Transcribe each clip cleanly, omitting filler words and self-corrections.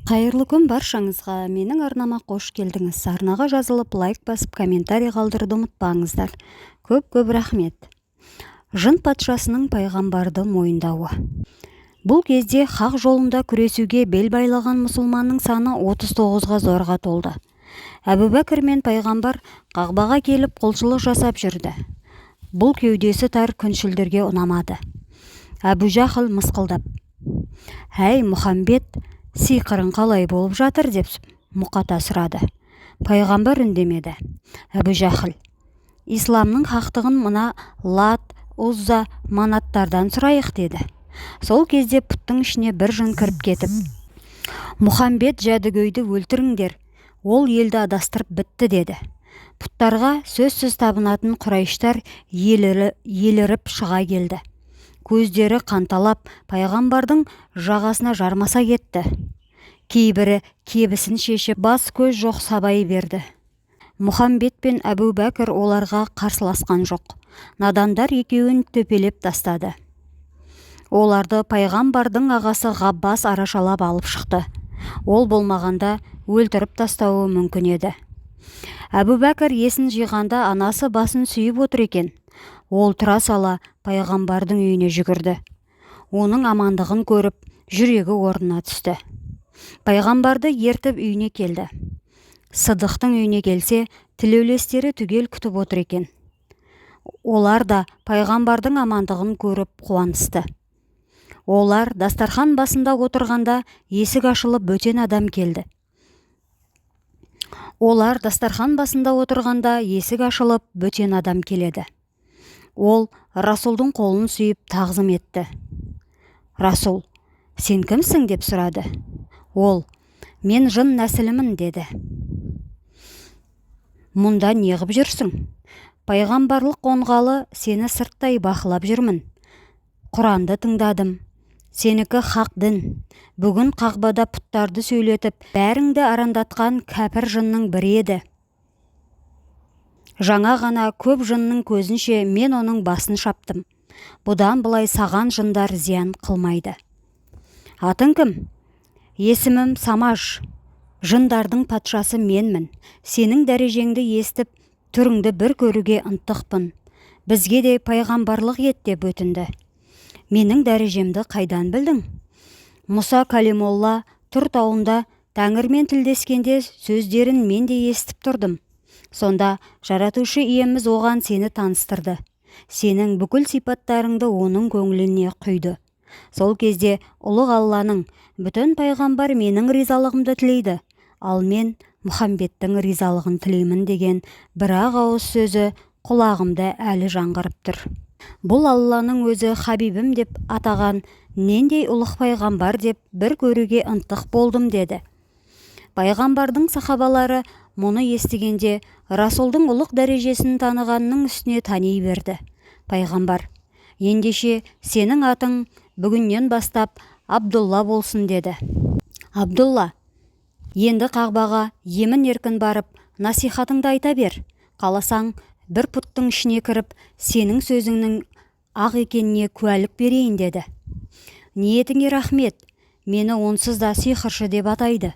Қайырлы күн баршаңызға. Менің арнама қош келдіңіз. Арнаға жазылып, лайк басып, комментарий қалдыруды ұмытпаңыздар. Көп рахмет. Жын патшасының пайғамбарды мойындауы. Бұл кезде хақ жолында күресуге бел байлаған мұсылманның саны 39-ға зорға толды. Әбу Бәкір мен пайғамбар Қағбаға келіп құлшылық жасап жүрді. Бұл кеудесі тар күншілдерге ұнамады. Әбу Жахыл мысқылдап: «Әй Мұхамбет, сиқырың қалай болып жатыр?» деп мұқата сұрады. Пайғамбар үндемеді. Әбу Жахыл: «Исламның хақтығын мына Лат, Узза, Манаттардан сұрайық» деді. Сол кезде пұттың ішіне бір жын кіріп кетіп: «Мұхамбет жәдігөйді өлтіріңдер, ол елді адастырып бітті» деді. Пұттарға сөзсіз табынатын Құрайыштар еліріп шыға келді. Көздері қанталап, пайғамбардың жағасына жармаса кетті. Кейбірі кебісін шешіп, бас көз жоқ сабай берді. Мұхамбет пен Әбу Бәкір оларға қарсыласқан жоқ. Надандар екеуін төпелеп тастады. Оларды пайғамбардың ағасы Ғаббас арашалап алып шықты. Ол болмағанда өлтіріп тастауы мүмкін еді. Әбу Бәкір есін жиғанда анасы басын сүйіп отыр екен. Ол тұра сала пайғамбардың үйіне жүгірді. Оның амандығын көріп, жүрегі орнына түсті. Пайғамбарды ертіп үйіне келді. Сыдықтың үйіне келсе, тілеулестері түгел күтіп отыр екен. Олар да пайғамбардың амандығын көріп қуанысты. Олар дастархан басында отырғанда есік ашылып бөтен адам келді. келеді. Ол Расулдың қолын сүйіп тағзым етті. «Расул, сен кімсің?» деп сұрады. Ол: «Мен жын нәсілімін» деді. «Мұнда неғып жүрсің? Пайғамбарлық қонғалы сені сырттай бақылап жүрмін. Құранды тыңдадым. Сенікі хақ дін. Бүгін Қағбада пұттарды сөйлетіп, бәріңді арандатқан кәпір жынның бірі еді. Жаңа ғана көп жынның көзінше мен оның басын шаптым. Бұдан былай саған жындар зиян қылмайды». «Атың кім?» «Есімім Самаш. Жындардың патшасы менмін. Сенің дәрежеңді естіп, түріңді бір көруге ынтықпын. Бізге де пайғамбарлық ет» деп өтінді. «Менің дәрежемді қайдан білдің?» «Мұса Калимолла Тұр тауында Тәңірмен тілдескенде сөздерін мен де естіп тұрдым. Сонда жаратушы иеміз оған сені таныстырды. Сенің бүкіл сипаттарыңды оның көңіліне құйды. Сол кезде ұлық Алланың бүтін пайғамбар менің ризалығымды тілейді, ал мен Мұхамбеттің ризалығын тілеймін» деген бір-ақ ауыз сөзі құлағымда әлі жаңғырып тұр. Бұл Алланың өзі Хабибім деп атаған нендей ұлық пайғамбар деп бір көруге ынтық болдым деді. Пайғамбардың сахабалары мұны естігенде Расулдың ұлық дәрежесін танығанның үстіне тани берді. Пайғамбар: «Ендеше сенің атың бүгіннен бастап Абдулла болсын» деді. «Абдулла, енді Қағбаға емін-еркін барып, насихатыңды айта бер. Қаласаң, бір пұттың ішіне кіріп, сенің сөзіңнің ақ екеніне куәлік берейін» деді. «Ниетіңе рахмет, мені онсыз да сиқыршы деп атайды.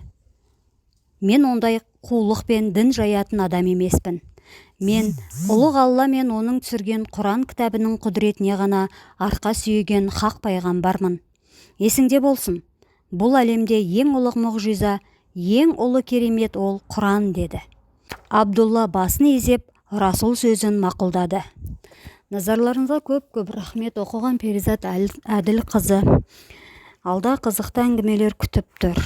Мен ондай қулық пен дін жаятын адам емеспін. Мен ұлық Алла мен оның түсірген Құран кітабының құдіретіне ғана арқа сүйеген хақ пайғамбармын. Есіңде болсын, бұл әлемде ең ұлық мұғжиза, ең ұлы керемет ол Құран» деді. Абдулла басын изеп, Расул сөзін мақұлдады. Назарларыңызға көп рахмет. Оқыған Перизат Әділ қызы. Алда қызықты әңгімелер күтіп тұр.